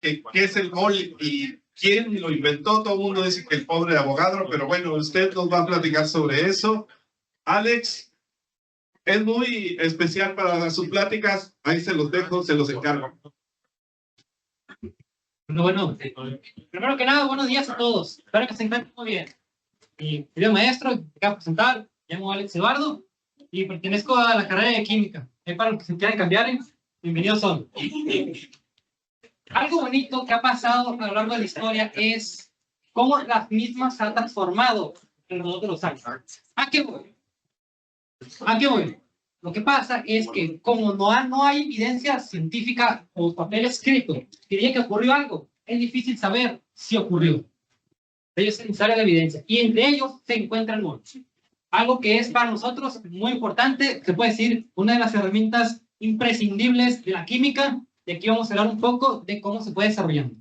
qué es el mol y quién lo inventó. Todo el mundo dice que el pobre abogado, pero bueno, usted nos va a platicar sobre eso. Alex, es muy especial para sus pláticas. Ahí se los dejo, se los encargo. Bueno, primero que nada, buenos días a todos. Espero que se encuentren muy bien. Mi querido maestro, te acabo de presentar, me llamo Alex Eduardo y pertenezco a la carrera de química. Para los que se quieran cambiar, bienvenidos son. Algo bonito que ha pasado a lo largo de la historia es cómo las mismas se han transformado alrededor de los años. ¿A qué voy? ¿A qué voy? Lo que pasa es que como no hay evidencia científica o papel escrito que diga que ocurrió algo, es difícil saber si ocurrió. Ellos es necesaria la evidencia. Y entre ellos se encuentra el mol. Algo que es para nosotros muy importante, se puede decir, una de las herramientas imprescindibles de la química. Y aquí vamos a hablar un poco de cómo se puede desarrollando.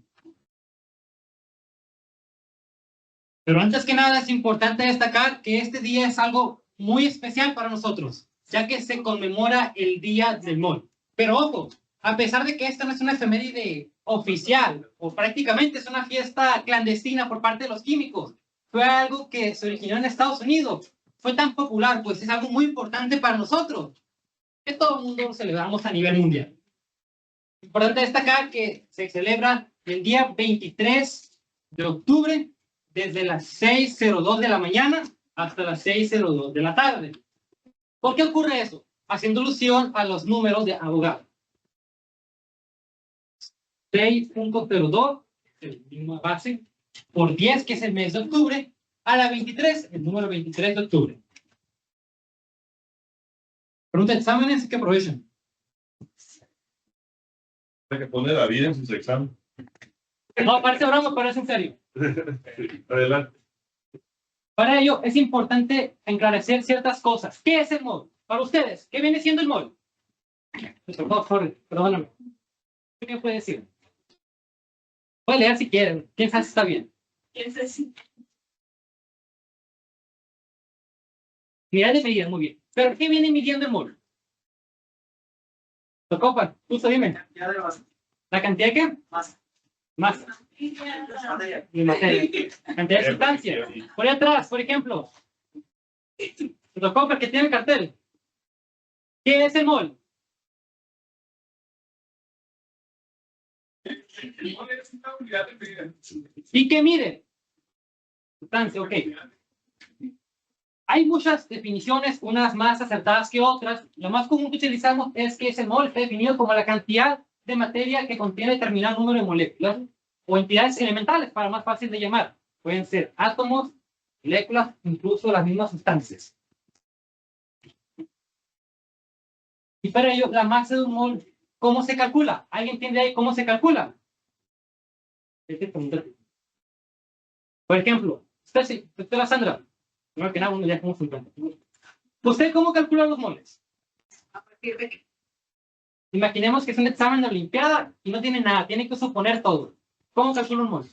Pero antes que nada es importante destacar que este día es algo muy especial para nosotros, ya que se conmemora el Día del Mol. Pero ojo, a pesar de que esta no es una efeméride oficial, o prácticamente es una fiesta clandestina por parte de los químicos, fue algo que se originó en Estados Unidos. Fue tan popular, pues es algo muy importante para nosotros, que todo el mundo lo celebramos a nivel mundial. Importante destacar que se celebra el día 23 de octubre, desde las 6:02 de la mañana hasta las 6:02 de la tarde. ¿Por qué ocurre eso? Haciendo alusión a los números de Avogadro. 6.02, el mismo base, por 10, que es el mes de octubre, a la 23, el número 23 de octubre. Pregunta de exámenes que aprovechen. Hay que poner la vida en sus exámenes. No, parece broma, pero es en serio. Adelante. Para ello es importante enclarecer ciertas cosas. ¿Qué es el mol? Para ustedes, ¿qué viene siendo el mol? Perdóname. ¿Qué puede decir? Puede leer si quieren. ¿Quién sabe si está bien? Unidad de medida, muy bien. ¿Pero qué viene midiendo el mol? Copa, tú dime. ¿La cantidad de qué? Masa. Y materia. Cantidad de sustancia. Por ahí atrás, por ejemplo. Copa, que tiene el cartel. ¿Qué es el mol? ¿Y qué mide? Sustancia, ok. Hay muchas definiciones, unas más acertadas que otras. Lo más común que utilizamos es que ese mol está definido como la cantidad de materia que contiene determinado número de moléculas o entidades elementales, para más fácil de llamar. Pueden ser átomos, moléculas, incluso las mismas sustancias. Y para ello, la masa de un mol, ¿cómo se calcula? ¿Alguien entiende ahí cómo se calcula? Por ejemplo, usted Sandra. Primero que nada, uno ya como 50. ¿Usted cómo calcula los moles? ¿A partir de qué? Imaginemos que es un examen de olimpiada y no tiene nada, tiene que suponer todo. ¿Cómo calcula un mol?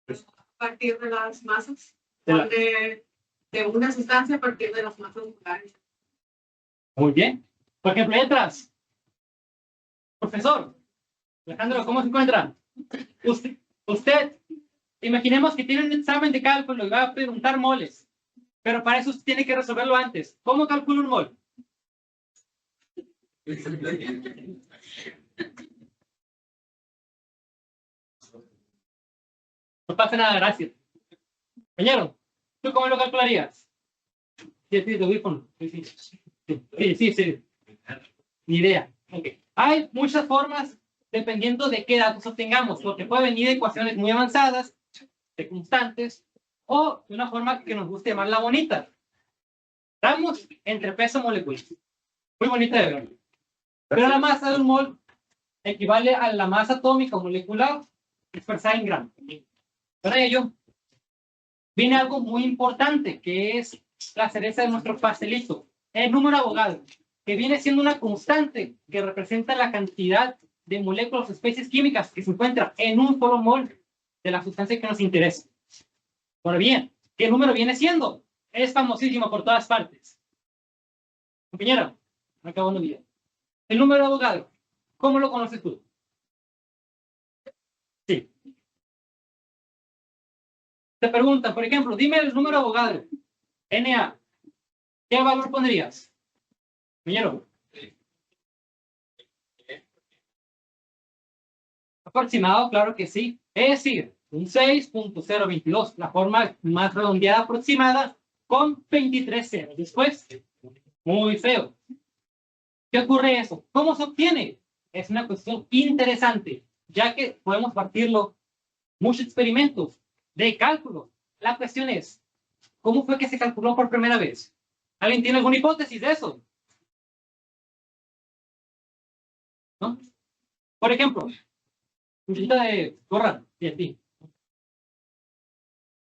A partir de las masas. De una sustancia a partir de las masas molares. Muy bien. Por ejemplo, ahí atrás. Profesor, Alejandro, ¿cómo se encuentra? Usted, imaginemos que tiene un examen de cálculo y va a preguntar moles, pero para eso usted tiene que resolverlo antes. ¿Cómo calcula un mol? No pasa nada, gracias. Compañero, ¿tú cómo lo calcularías? Sí, te voy con. Sí. Ni idea. Okay. Hay muchas formas dependiendo de qué datos obtengamos, porque puede venir de ecuaciones muy avanzadas, de constantes, o de una forma que nos guste llamarla bonita. Estamos entre peso molecular. Muy bonita de ver. Pero la masa de un mol equivale a la masa atómica molecular expresada en gramos. Para ello, viene algo muy importante, que es la cereza de nuestro pastelito, el número de Avogadro, que viene siendo una constante que representa la cantidad de moléculas o especies químicas que se encuentra en un solo mol de la sustancia que nos interesa. Ahora bien, ¿qué número viene siendo? Es famosísimo por todas partes. Compañero, me acabo de olvidar. El número de Avogadro, ¿cómo lo conoces tú? Sí. Te preguntan, por ejemplo, dime el número de Avogadro. NA. ¿Qué valor pondrías? Compañero. Aproximado, claro que sí. Es decir, un 6.022, la forma más redondeada aproximada con 23 ceros. Después, muy feo. ¿Qué ocurre eso? ¿Cómo se obtiene? Es una cuestión interesante, ya que podemos partirlo muchos experimentos de cálculo. La cuestión es, ¿cómo fue que se calculó por primera vez? ¿Alguien tiene alguna hipótesis de eso? ¿No? Por ejemplo, muchachita de gorra, y a ti.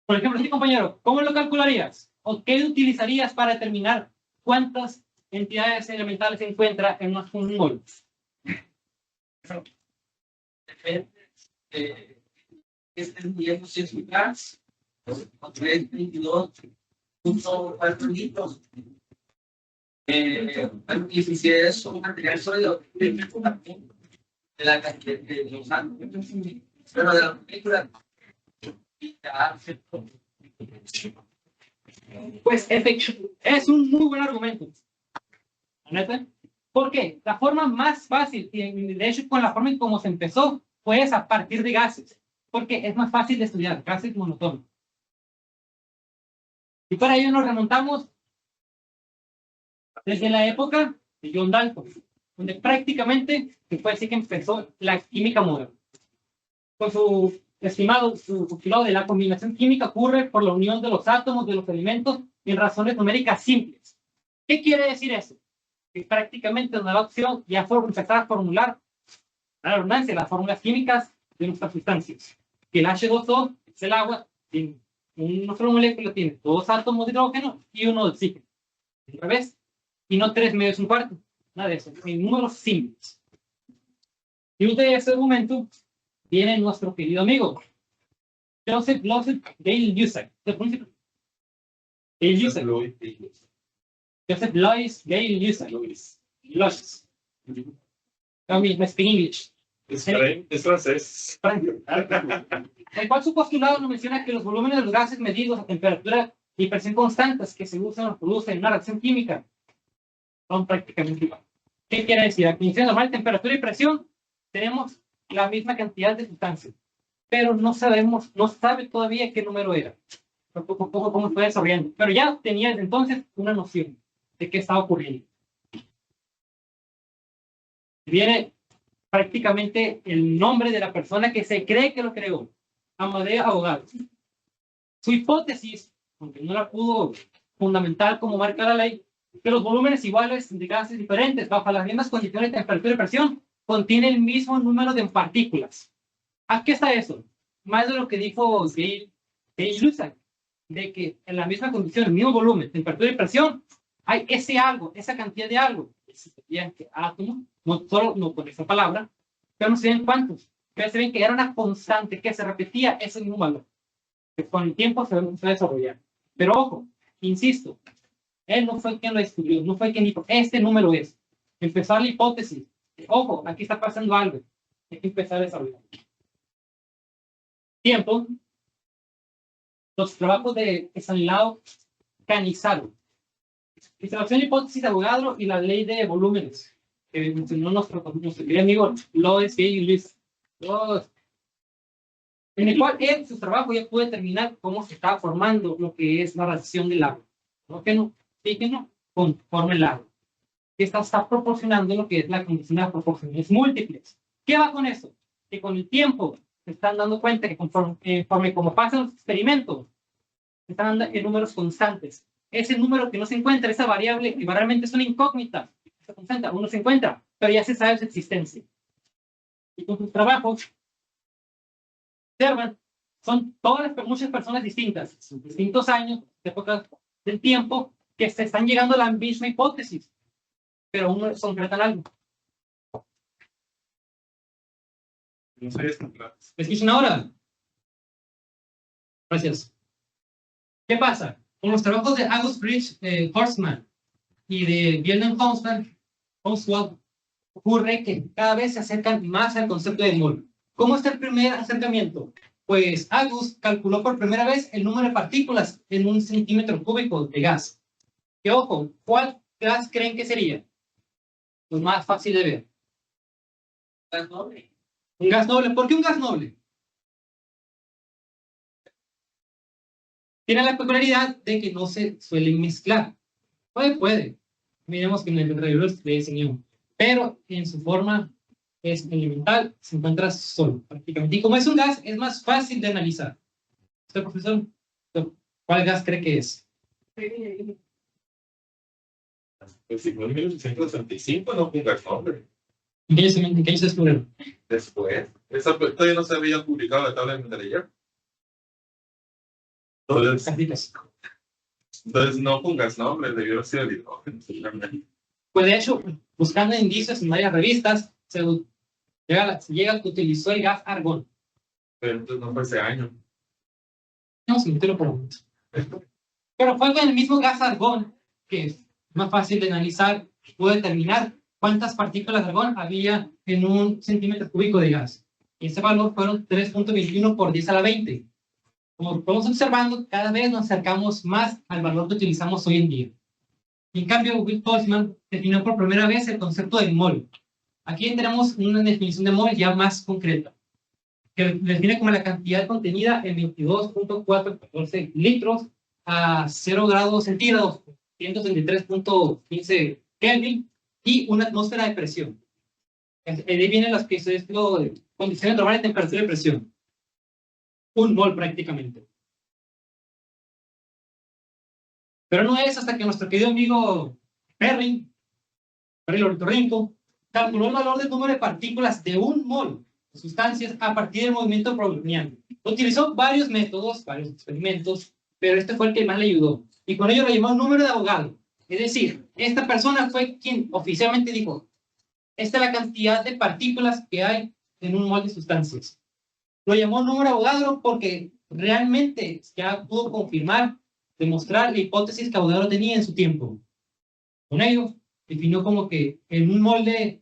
Por ejemplo, sí, compañero, ¿cómo lo calcularías? ¿O qué utilizarías para determinar cuántas entidades elementales se encuentran en un módulo? Depende de este midiendo si es un gas, o 322.4 litros. Y si es un material sólido, de la cantidad de los átomos, pero de la película. Pues es un muy buen argumento. ¿Neta? ¿Por qué? La forma más fácil, y de hecho con la forma en cómo se empezó, fue a partir de gases, porque es más fácil de estudiar, gases monótonos. Y para ello nos remontamos desde la época de John Dalton, donde prácticamente se puede decir que empezó la química moderna. Con su postulado de la combinación química ocurre por la unión de los átomos de los elementos en razones numéricas simples. ¿Qué quiere decir eso? Que prácticamente nos da la opción ya empezar a formular la redundancia, las fórmulas químicas de nuestras sustancias. Que el H2O es el agua, tiene una sola molécula, tiene 2 átomos de hidrógeno y 1 de oxígeno. Otra vez, y no 3 medios un cuarto. Nada de eso, en números simples. Y de ese argumento viene nuestro querido amigo Joseph Gale-Lussac. Joseph Louis Gale-Lussac. Louis. I mean, I speak English. Es francés. El cual su postulado nos menciona que los volúmenes de los gases medidos a temperatura y presión constantes que se usan o producen en una reacción química son prácticamente iguales. ¿Qué quiere decir? A condiciones normales, temperatura y presión, tenemos la misma cantidad de sustancias, pero no sabe todavía qué número era. Poco a poco cómo fue desarrollando. Pero ya tenía desde entonces una noción de qué estaba ocurriendo. Viene prácticamente el nombre de la persona que se cree que lo creó, Amadeo Avogadro. Su hipótesis, aunque no la pudo fundamental como marca la ley, que los volúmenes iguales de gases diferentes bajo las mismas condiciones de temperatura y presión contienen el mismo número de partículas. ¿A qué está eso? Más de lo que dijo Gale-Lussac, de que en la misma condición, el mismo volumen, temperatura y presión, hay ese algo, esa cantidad de algo, ese sería átomo, no solo no con esa palabra, pero no se ven cuántos, pero se ven que era una constante, que se repetía ese mismo valor, que con el tiempo se va a desarrollar. Pero ojo, insisto, él no fue quien lo descubrió, no fue quien dijo, este número es. Empezó la hipótesis, ojo, aquí está pasando algo, hay que empezar a desarrollar. Tiempo, los trabajos de Stanislao Cannizzaro, instalación de hipótesis de Avogadro y la ley de volúmenes, que mencionó nuestro querido amigo Louis Gale-Lussac, en el cual él, su trabajo, ya puede determinar cómo se está formando lo que es la radiación del agua. ¿No que no? Sí que no, conforme el agua. Esta está proporcionando lo que es la condición de proporciones múltiples. ¿Qué va con eso? Que con el tiempo se están dando cuenta que conforme como pasan los experimentos, se están dando en números constantes. Ese número que no se encuentra, esa variable que realmente es una incógnita, se concentra, uno se encuentra, pero ya se sabe su existencia. Y con sus trabajos, observan, son muchas personas distintas, distintos años, épocas del tiempo, que se están llegando a la misma hipótesis, pero uno concretan algo. No sé, es completo. ¿Me escuchan ahora? Gracias. ¿Qué pasa? Con los trabajos de August Frisch Horstmann y de Wilhelm Ostwald, ocurre que cada vez se acercan más al concepto de mol. ¿Cómo está el primer acercamiento? Pues Agus calculó por primera vez el número de partículas en un centímetro cúbico de gas. Que ojo, ¿cuál gas creen que sería? Lo más fácil de ver. Gas noble. Un gas noble. ¿Por qué un gas noble? Tiene la peculiaridad de que no se suelen mezclar. Puede. Miremos que en el regalo le enseñó. Pero en su forma es elemental, se encuentra solo, prácticamente. Y como es un gas, es más fácil de analizar. ¿Usted, profesor? ¿Cuál gas cree que es? Pues 5.865 no fue un gas noble. ¿En qué año se descubrieron? Después, esa todavía no se había publicado la tabla de Mendeleev. Entonces no fue un gas noble, debió haber sido el hidrógeno, seguramente. Pues de hecho, buscando indicios en varias revistas, se llega que utilizó el gas argón. Pero entonces no fue ese año. Vamos a meterlo por un momento. Pero fue con el mismo gas argón, que es más fácil de analizar, puede determinar cuántas partículas de argón había en un centímetro cúbico de gas. Y ese valor fueron 3.21 por 10 a la 20. Como estamos observando, cada vez nos acercamos más al valor que utilizamos hoy en día. En cambio, Will Boltzmann definió por primera vez el concepto de mol. Aquí tenemos una definición de mol ya más concreta, que define como la cantidad contenida en 22.414 litros a 0 grados centígrados, 133.15 Kelvin, y una atmósfera de presión. Ahí vienen las que es lo de condiciones normales de temperatura y presión. Un mol prácticamente. Pero no es hasta que nuestro querido amigo Perry ornitorrinco, calculó el valor del número de partículas de un mol de sustancias a partir del movimiento browniano. Utilizó varios métodos, varios experimentos, pero este fue el que más le ayudó. Y con ello lo llamó número de Avogadro. Es decir, esta persona fue quien oficialmente dijo, esta es la cantidad de partículas que hay en un mol de sustancias. Lo llamó número de Avogadro porque realmente ya pudo confirmar, demostrar la hipótesis que Avogadro tenía en su tiempo. Con ello, definió como que en un mol de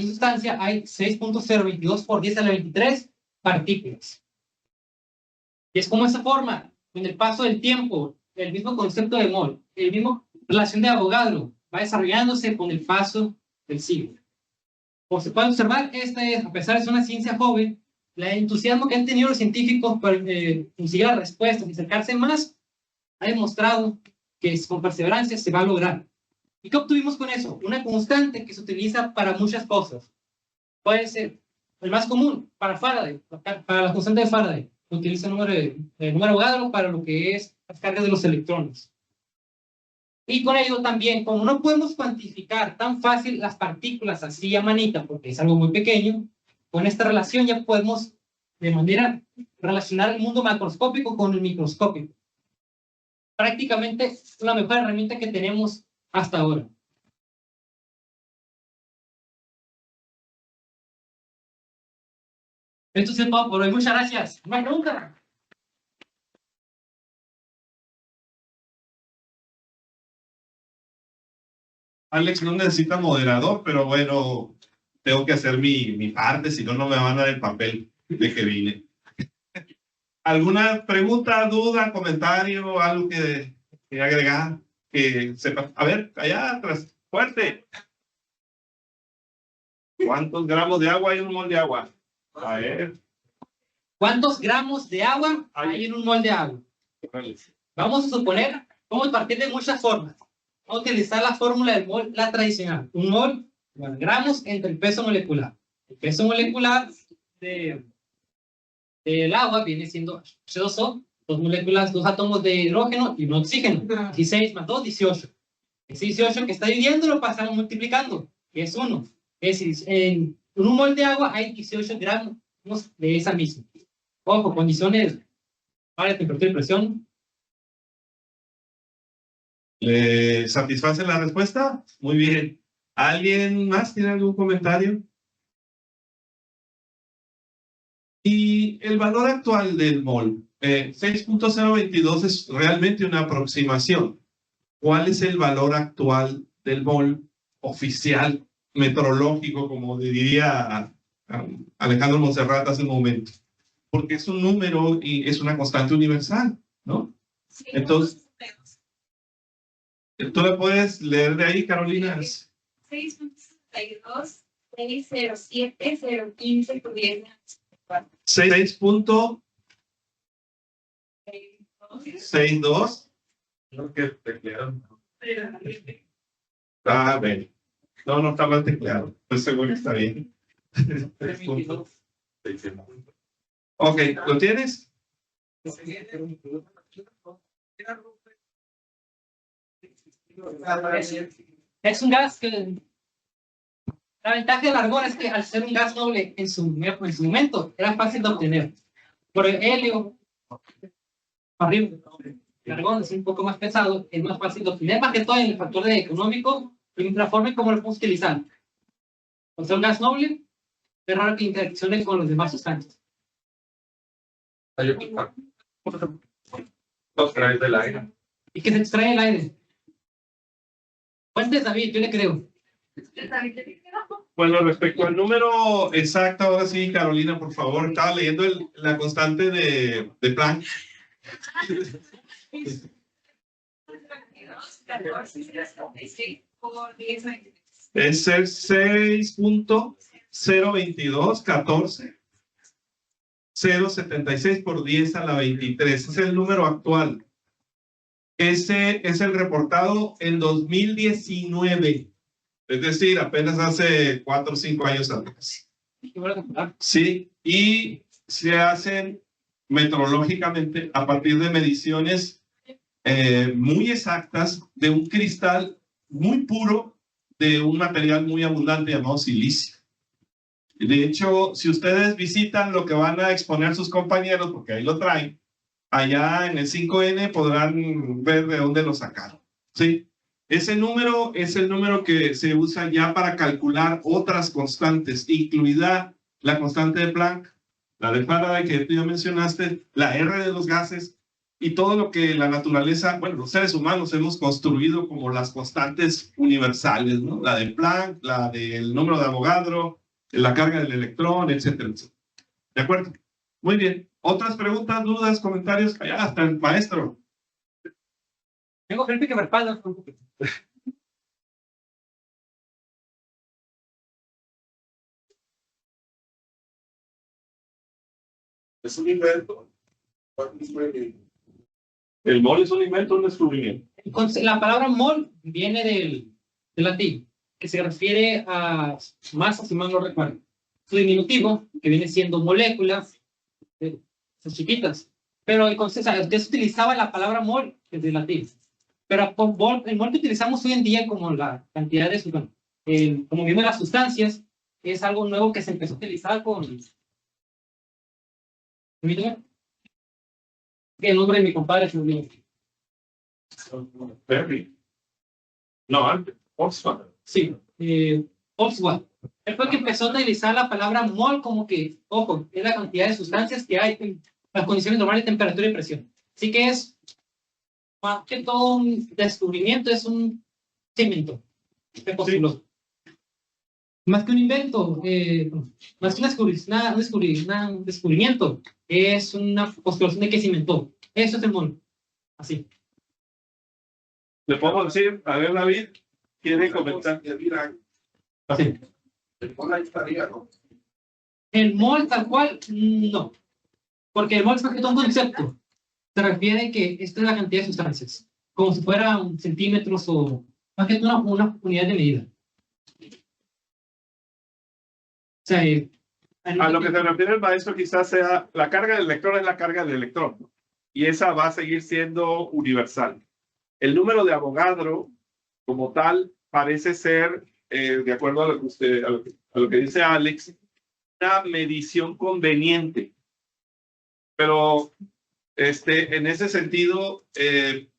sustancia hay 6.022 por 10 a la 23 partículas. Y es como esa forma, con el paso del tiempo, el mismo concepto de mol, el mismo relación de Avogadro, va desarrollándose con el paso del siglo. Como se puede observar, esta es, a pesar de ser una ciencia joven, el entusiasmo que han tenido los científicos para conseguir las respuestas y acercarse más, ha demostrado que con perseverancia se va a lograr. ¿Y qué obtuvimos con eso? Una constante que se utiliza para muchas cosas. Puede ser el más común, para Faraday, para la constante de Faraday. Utiliza el número Avogadro para lo que es las cargas de los electrones. Y con ello también, como no podemos cuantificar tan fácil las partículas así a manita, porque es algo muy pequeño, con esta relación ya podemos de manera relacionar el mundo macroscópico con el microscópico. Prácticamente es la mejor herramienta que tenemos hasta ahora. Esto es todo por hoy. Muchas gracias. ¿Una pregunta? Alex no necesita moderador, pero bueno, tengo que hacer mi parte, si no, no me van a dar el papel de que vine. ¿Alguna pregunta, duda, comentario, algo que agregar? Que sepa. A ver, allá atrás, fuerte. ¿Cuántos gramos de agua hay en un mol de agua? A ver. ¿Cuántos gramos de agua hay en un mol de agua? Vamos a suponer, vamos a partir de muchas formas. Vamos a utilizar la fórmula del mol, la tradicional. Un mol, bueno, gramos entre el peso molecular. El peso molecular del agua viene siendo H2O, dos moléculas, dos átomos de hidrógeno y un oxígeno. 16 más 2, 18. Ese 18 que está dividiendo lo pasamos multiplicando, que es 1. Es decir, en un mol de agua hay 18 gramos de esa misma. Ojo, condiciones para temperatura y presión. ¿Le satisface la respuesta? Muy bien. ¿Alguien más tiene algún comentario? Y el valor actual del mol, 6.022 es realmente una aproximación. ¿Cuál es el valor actual del mol oficial, metrológico, como diría Alejandro Monserrat hace un momento, porque es un número y es una constante universal, ¿no? Sí, Entonces, ¿tú la puedes leer de ahí, Carolina? 6.62, 607, 015 por 10. 6.62. No, que teclearon. Ah, bueno. No está mal tecleado. Estoy seguro que está bien. 22. Ok, ¿lo tienes? Es un gas que... La ventaja del argón es que al ser un gas noble en su momento era fácil de obtener. Por el helio, arriba, el argón es un poco más pesado, es más fácil de obtener, más que todo en el factor de económico y la forma en cómo lo podemos utilizar. Al ser un gas noble, es raro que interaccione con los demás sustancias. Hay otro. Los traes del aire. Y que se extrae el aire. Fuentes, David, yo le creo. Bueno, respecto al número exacto, ahora sí, Carolina, por favor, estaba leyendo la constante de Planck. 14, por 10. Es el 6.022.14.076 por 10 a la 23. Es el número actual. Ese es el reportado en 2019. Es decir, apenas hace 4 o 5 años atrás. Sí, y se hacen meteorológicamente a partir de mediciones muy exactas de un cristal muy puro de un material muy abundante llamado silicio. De hecho, si ustedes visitan lo que van a exponer sus compañeros, porque ahí lo traen, allá en el 5N podrán ver de dónde lo sacaron. ¿Sí? Ese número es el número que se usa ya para calcular otras constantes, incluida la constante de Planck, la de Faraday que tú ya mencionaste, la R de los gases y todo lo que la naturaleza, bueno, los seres humanos hemos construido como las constantes universales, ¿no? La de Planck, la del número de Avogadro, la carga del electrón, etcétera, etcétera. ¿De acuerdo? Muy bien. ¿Otras preguntas, dudas, comentarios? Allá hasta el maestro. Tengo Felipe que me respalda. Es un invento. El mol es un invento, un descubrimiento. Entonces, la palabra mol viene del latín, que se refiere a masas, si mal no recuerdo. Su diminutivo, que viene siendo moléculas, son chiquitas. Pero entonces, usted utilizaba la palabra mol, que es del latín. Pero el mol que utilizamos hoy en día como la cantidad de, como viendo las sustancias, es algo nuevo que se empezó a utilizar con... Permíteme. El nombre de mi compadre es un... Perry. No, antes. Oxford. Sí, Oswald. Él fue el que empezó a utilizar la palabra mol como que, ojo, es la cantidad de sustancias que hay en las condiciones normales de temperatura y presión. Así que es, más que todo un descubrimiento, es un cimiento. Se postuló. Más que un invento, más que un descubrimiento, es una postulación de que se inventó. Eso es el mol. Así. ¿Le puedo decir? A ver, David, ¿quiere comentar? Así. El mol tal cual, no. Porque el mol es más que todo un concepto. Se refiere a que esta es la cantidad de sustancias. Como si fueran centímetros o más que todo una unidad de medida. O sea, A lo que se refiere el maestro quizás sea la carga del electrón es la carga del electrón. Y esa va a seguir siendo universal. El número de Avogadro, como tal, parece ser, de acuerdo a lo que usted, a lo que dice Alex, una medición conveniente. Pero en ese sentido, el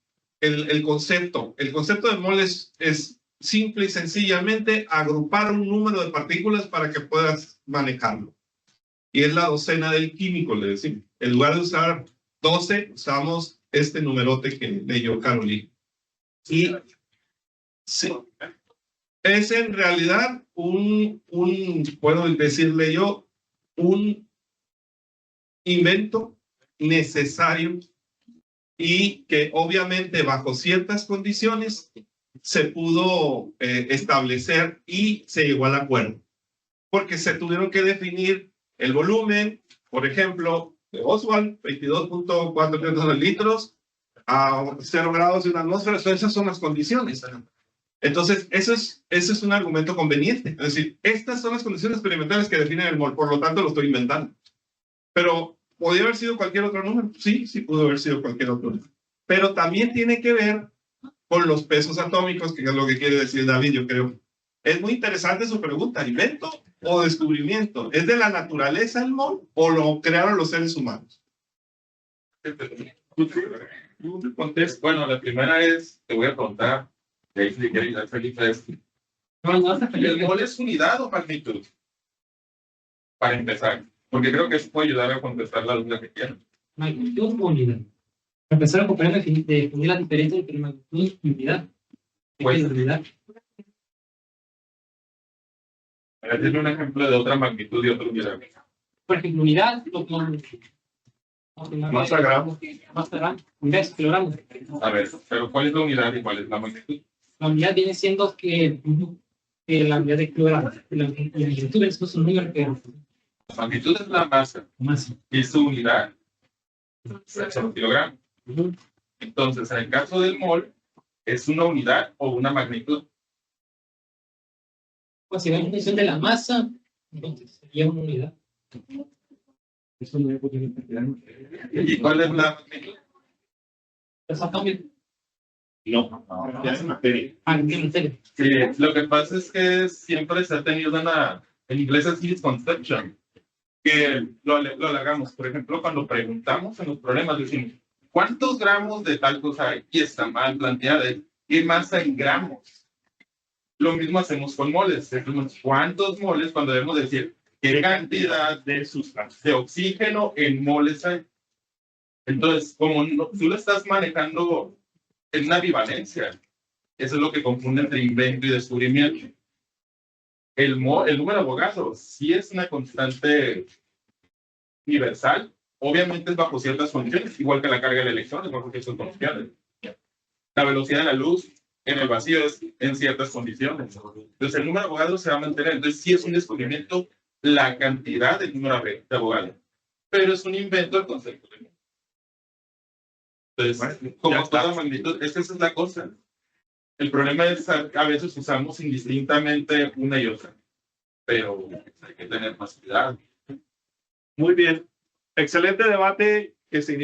concepto de mol es simple y sencillamente agrupar un número de partículas para que puedas manejarlo. Y es la docena del químico, le decimos. En lugar de usar 12, usamos este numerote que leyó Carolina. Y sí, es en realidad puedo decirle yo, un invento necesario y que obviamente bajo ciertas condiciones se pudo establecer y se llegó al acuerdo. Porque se tuvieron que definir el volumen, por ejemplo, de Oswald, 22.4 litros a 0 grados de una atmósfera. Esas son las condiciones. Entonces, ese es un argumento conveniente. Es decir, estas son las condiciones experimentales que definen el mol, por lo tanto lo estoy inventando. Pero, ¿podría haber sido cualquier otro número? Sí, sí pudo haber sido cualquier otro número. Pero también tiene que ver con los pesos atómicos, que es lo que quiere decir David, yo creo. Es muy interesante su pregunta, ¿invento o descubrimiento? ¿Es de la naturaleza el mol o lo crearon los seres humanos? Bueno, la primera es, te voy a preguntar, Felipe, ¿el mol es unidad o magnitud? Para empezar, porque creo que eso puede ayudar a contestar la duda que tienen. Magnitud o unidad. Para empezar a comprender definir la diferencia entre magnitud y unidad. Pues, unidad. Denme un ejemplo de otra magnitud y otra unidad. Por ejemplo, unidad, Más gramos. Más gramos, unidades, kilogramos. A ver, pero ¿cuál es la unidad y cuál es la magnitud? La unidad viene siendo que la unidad de kilogramos. La magnitud es un número que La magnitud es la masa más. y su unidad es un kilogramo. Entonces, en el caso del mol, ¿es una unidad o una magnitud? Pues si vemos la función de la masa, entonces sería una unidad. Eso no es ¿Y cuál es la magnitud? Exactamente. No, ya es materia. En serio. Sí, lo que pasa es que siempre se ha tenido en inglés es misconception, que lo hagamos. Por ejemplo, cuando preguntamos en los problemas, decimos, ¿cuántos gramos de tal cosa hay? Y está mal planteada. ¿Qué masa en gramos? Lo mismo hacemos con moles. Decimos, ¿cuántos moles? Cuando debemos decir, ¿qué cantidad de sustancia, de oxígeno en moles hay? Entonces, como tú lo estás manejando en una bivalencia, eso es lo que confunde entre invento y descubrimiento. El número de Avogadro sí es una constante universal, obviamente es bajo ciertas condiciones, igual que la carga del electrón, es bajo ciertas condiciones. La velocidad de la luz en el vacío es en ciertas condiciones. Entonces el número de Avogadro se va a mantener. Entonces sí es un descubrimiento la cantidad del número de Avogadro, pero es un invento el concepto de número. Entonces, como toda magnitud, esa es la cosa. El problema es a veces usamos indistintamente una y otra, pero hay que tener más cuidado. Muy bien. Excelente debate que se inicia.